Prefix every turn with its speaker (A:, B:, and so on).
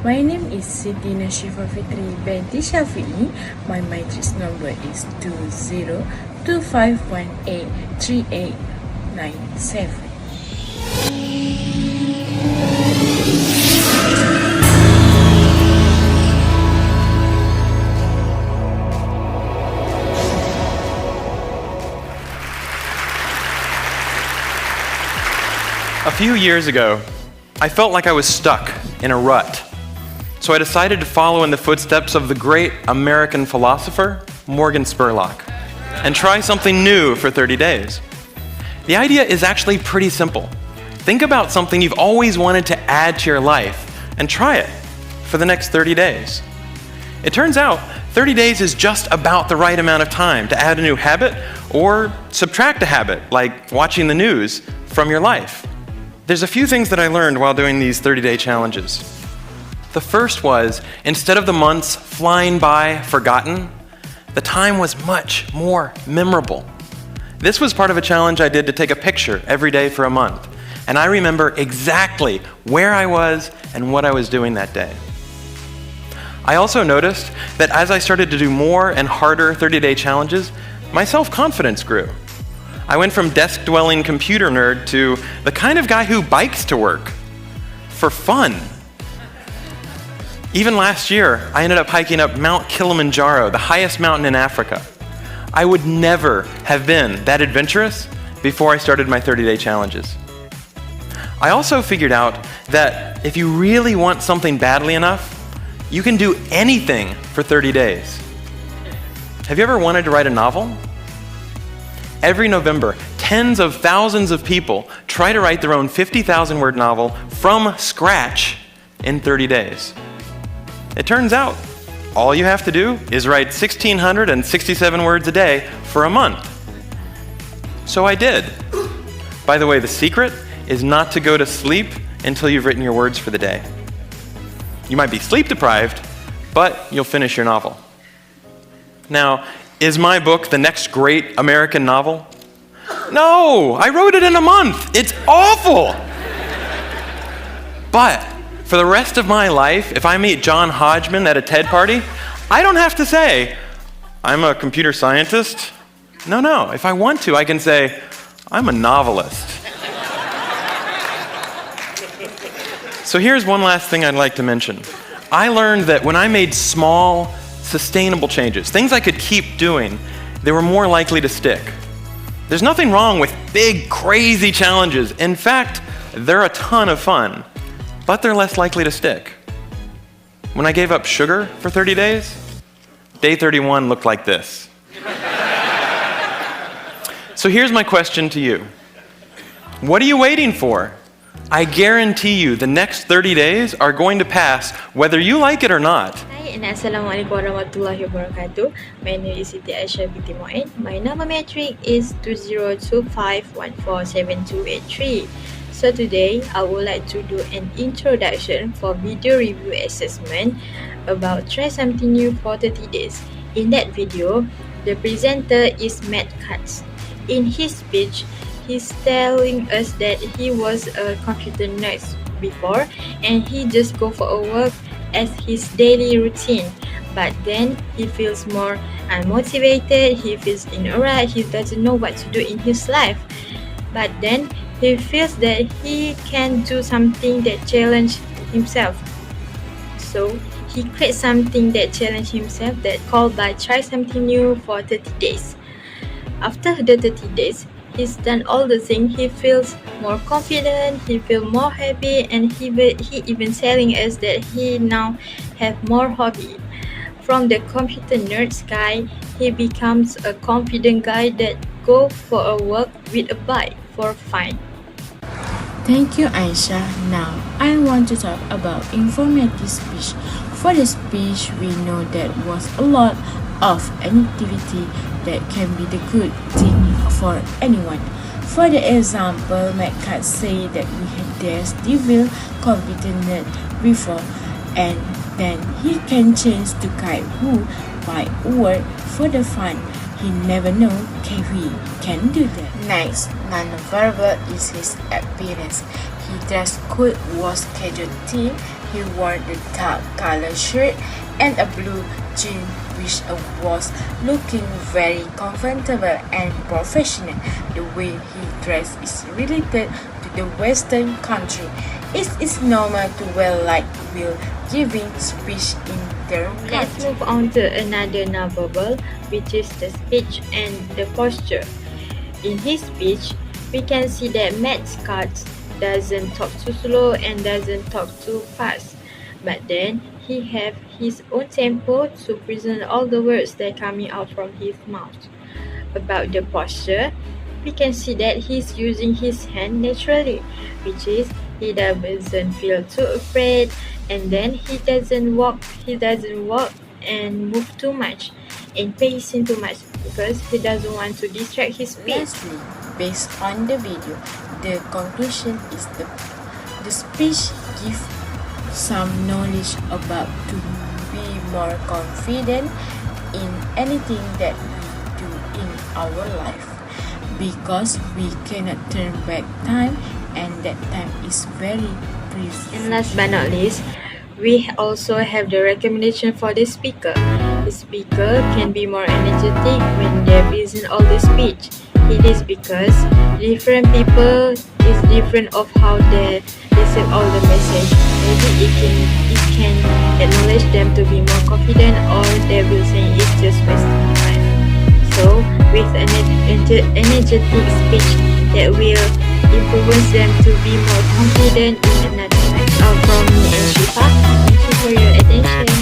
A: My name is Siti Nashifa Fitri Benti Shafi'i. My matrix number is 2025183897.
B: A few years ago, I felt like I was stuck in a rut. So I decided to follow in the footsteps of the great American philosopher, Morgan Spurlock, and try something new for 30 days. The idea is actually pretty simple. Think about something you've always wanted to add to your life and try it for the next 30 days. It turns out 30 days is just about the right amount of time to add a new habit or subtract a habit, like watching the news, from your life. There's a few things that I learned while doing these 30-day challenges. The first was, instead of the months flying by forgotten, the time was much more memorable. This was part of a challenge I did to take a picture every day for a month, and I remember exactly where I was and what I was doing that day. I also noticed that as I started to do more and harder 30-day challenges, my self-confidence grew. I went from desk-dwelling computer nerd to the kind of guy who bikes to work for fun. Even last year, I ended up hiking up Mount Kilimanjaro, the highest mountain in Africa. I would never have been that adventurous before I started my 30-day challenges. I also figured out that if you really want something badly enough, you can do anything for 30 days. Have you ever wanted to write a novel? Every November, tens of thousands of people try to write their own 50,000-word novel from scratch in 30 days. It turns out, all you have to do is write 1,667 words a day for a month. So I did. By the way, the secret is not to go to sleep until you've written your words for the day. You might be sleep deprived, but you'll finish your novel. Now, is my book the next great American novel? No, I wrote it in a month. It's awful. But for the rest of my life, if I meet John Hodgman at a TED party, I don't have to say, I'm a computer scientist. No, if I want to, I can say, I'm a novelist. So here's one last thing I'd like to mention. I learned that when I made small, sustainable changes, things I could keep doing, they were more likely to stick. There's nothing wrong with big, crazy challenges. In fact, they're a ton of fun, but they're less likely to stick. When I gave up sugar for 30 days, day 31 looked like this. So here's my question to you. What are you waiting for? I guarantee you the next 30 days are going to pass whether you like it or not.
C: Hi and Assalamualaikum warahmatullahi wabarakatuh. My name is Siti Aisyah binti Moen. My number metric is 2025147283. So today I would like to do an introduction for video review assessment about try something new for 30 days. In that video, the presenter is Matt Cutts. In his speech, he's telling us that he was a computer nerd before and he just go for a work as his daily routine. But then he feels more unmotivated, he feels in a rut, he doesn't know what to do in his life. But then he feels that he can do something that challenge himself. So he creates something that challenge himself that called by try something new for 30 days. After the 30 days, he's done all the things, he feels more confident, he feels more happy, and he even telling us that he now have more hobby. From the computer nerds guy, he becomes a confident guy that go for a work with a bike for fun.
A: Thank you, Aisha. Now, I want to talk about informative speech. For the speech, we know there was a lot of activity that can be the good thing for anyone. For the example, Matt say that we had this devil confident before, and then he can change to guy who by word for the fun. He never know Kiwi can do that. Next, non-verbal is his appearance. His dress code was casual theme. He wore the dark color shirt and a blue jean which was looking very comfortable and professional. The way he dressed is related to the Western country. It is normal to wear like while giving speech in their
C: Let's
A: country.
C: move on to another nonverbal, which is the speech and the posture. In his speech, we can see that Matt Scott doesn't talk too slow and doesn't talk too fast, but then he have his own tempo to present all the words that coming out from his mouth. About the posture, we can see that he's using his hand naturally, which is he doesn't feel too afraid, and then he doesn't walk and move too much and pacing too much because he doesn't want to distract his speech.
A: Lastly, based on the video, the conclusion is the speech gives some knowledge about to be more confident in anything that we do in our life because we cannot turn back time and that time is very precious.
C: And last but not least, we also have the recommendation for the speaker. The speaker can be more energetic when they present all the speech. It is because different people is different of how they receive all the message. Maybe it can acknowledge them to be more confident, or they will say it's just wasting time. So with an energetic speech that will influence them to be more confident in another time. From me and Shifa, thank you for your attention.